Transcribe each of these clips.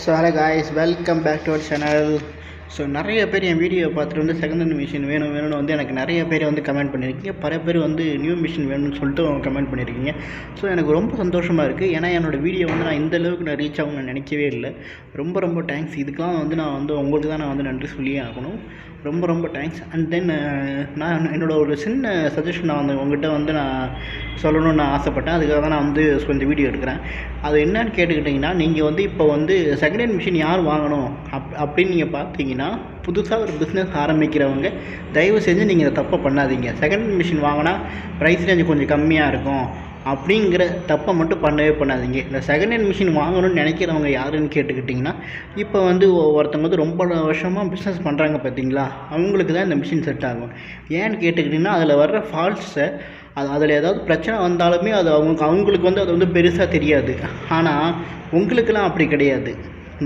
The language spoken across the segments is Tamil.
So hello guys, welcome back to our channel. So நிறைய பேர் என் வீடியோ பார்த்துட்டு வந்து செகண்ட் ஹேண்ட் மிஷின் வேணும்னு வந்து எனக்கு நிறைய பேர் வந்து கமெண்ட் பண்ணியிருக்கீங்க. பல பேர் வந்து நியூ மிஷின் வேணும்னு சொல்லிட்டு கமெண்ட் பண்ணியிருக்கீங்க. ஸோ எனக்கு ரொம்ப சந்தோஷமாக இருக்குது. ஏன்னா என்னோடய வீடியோ வந்து நான் இந்த அளவுக்கு நான் ரீச் ஆகும்னு நான் நினைக்கவே இல்லை. ரொம்ப ரொம்ப தேங்க்ஸ். இதுக்கெலாம் வந்து நான் வந்து உங்களுக்கு தான் நான் வந்து நன்றி சொல்லியே ஆகணும். ரொம்ப ரொம்ப தேங்க்ஸ். அண்ட் தென் நான் என்னோடய ஒரு சின்ன சஜஷன் நான் வந்து உங்கள்கிட்ட வந்து நான் சொல்லணும்னு நான் ஆசைப்பட்டேன். அதுக்காக தான் நான் வந்து இந்த வீடியோ எடுக்கிறேன். அது என்னன்னு கேட்டுக்கிட்டிங்கன்னா, நீங்கள் வந்து இப்போ வந்து செகண்ட் ஹேண்ட் மிஷின் யார் வாங்கணும் அப்படின்னு நீங்கள் பார்த்தீங்கன்னா, புதுசாக ஒரு பிஸ்னஸ் ஆரம்பிக்கிறவங்க தயவு செஞ்சு நீங்கள் இதை தப்பை பண்ணாதீங்க. செகண்ட் ஹேண்ட் மிஷின் வாங்கினா ப்ரைஸ் ரேஞ்ச் கொஞ்சம் கம்மியாக இருக்கும் அப்படிங்கிற தப்பை மட்டும் பண்ணாதீங்க. இந்த செகண்ட் ஹேண்ட் மிஷின் வாங்கணும்னு நினைக்கிறவங்க யாருன்னு கேட்டுக்கிட்டிங்கன்னா, இப்போ வந்து ஒருத்தவங்க வந்து ரொம்ப வருஷமாக பிஸ்னஸ் பண்ணுறாங்க பார்த்தீங்களா, அவங்களுக்கு தான் இந்த மிஷின் செட் ஆகும். ஏன்னு கேட்டுக்கிட்டிங்கன்னா, அதில் வர்ற ஃபால்ட்ஸை அதில் ஏதாவது பிரச்சனை வந்தாலுமே அது அவங்களுக்கு வந்து அது வந்து பெருசாக தெரியாது. ஆனால் உங்களுக்கெல்லாம் அப்படி கிடையாது.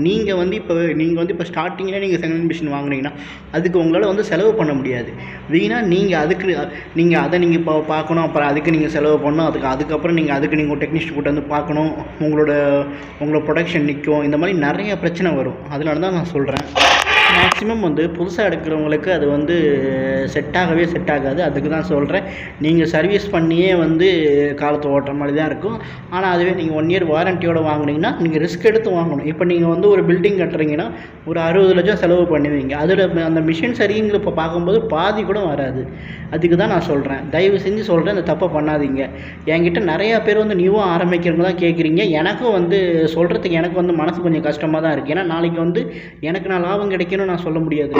நீங்கள் வந்து இப்போ ஸ்டார்டிங்கில் நீங்கள் செகண்ட் ஹேண்ட் மிஷின் வாங்குனீங்கன்னா அதுக்கு உங்களால் வந்து செலவு பண்ண முடியாது. வீணாக நீங்கள் அதை இப்போ பார்க்கணும், அப்புறம் அதுக்கு நீங்கள் செலவு பண்ணணும், அதுக்கப்புறம் நீங்கள் டெக்னீஷியன் கூட்ட வந்து பார்க்கணும், உங்களோட ப்ரொடக்ஷன் நிற்கும். இந்த மாதிரி நிறைய பிரச்சனை வரும். அதனால தான் நான் சொல்கிறேன், மேக்ஸிமம் வந்து புதுசாக எடுக்கிறவங்களுக்கு அது வந்து செட் ஆகாது. அதுக்கு தான் சொல்கிறேன், நீங்கள் சர்வீஸ் பண்ணியே வந்து காலத்தை ஓட்டுற மாதிரி தான் இருக்கும். ஆனால் அதுவே நீங்கள் 1 இயர் வாரண்டியோடு வாங்குனீங்கன்னா நீங்கள் ரிஸ்க் எடுத்து வாங்கணும். இப்போ நீங்கள் வந்து ஒரு பில்டிங் கட்டுறீங்கன்னா ஒரு 60 லட்சம் செலவு பண்ணுவீங்க. அந்த மிஷின் சரிங்கிறப்ப பார்க்கும்போது பாதி கூட வராது. அதுக்கு தான் நான் சொல்கிறேன், தயவு செஞ்சு சொல்கிறேன், இந்த தப்பை பண்ணாதீங்க. என்கிட்ட நிறையா பேர் வந்து நியூவாக ஆரம்பிக்கிறவங்க தான் கேட்குறீங்க. எனக்கும் வந்து சொல்கிறதுக்கு எனக்கு வந்து மனசு கொஞ்சம் கஷ்டமாக தான் இருக்குது. ஏன்னா நாளைக்கு வந்து எனக்கு நான் லாபம் கிடைக்கணும்னு நான் சொல்ல முடியாது.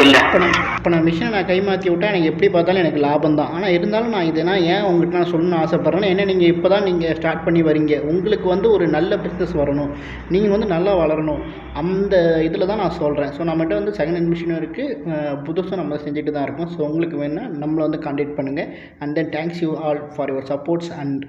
இப்போ நான் மிஷினை நான் கைமாற்றி விட்டால் எனக்கு எப்படி பார்த்தாலும் எனக்கு லாபம் தான். ஆனால் இருந்தாலும் நான் ஏன் உங்கள்கிட்ட நான் சொல்லணும்னு ஆசைப்பட்றேன்னா, ஏன்னா நீங்கள் இப்போ தான் நீங்கள் ஸ்டார்ட் பண்ணி வரீங்க. உங்களுக்கு வந்து ஒரு நல்ல பிஸ்னஸ் வரணும், நீங்கள் வந்து நல்லா வளரணும். அந்த இதில் தான் நான் சொல்கிறேன். ஸோ நம்மகிட்ட வந்து செகண்ட் ஹேண்ட் மிஷினும் இருக்குது, புதுசாக நம்ம செஞ்சுட்டு தான் இருக்கோம். ஸோ உங்களுக்கு வேணுன்னா நம்மளை வந்து கான்டாக்ட் பண்ணுங்கள். And then thanks you all for your supports. And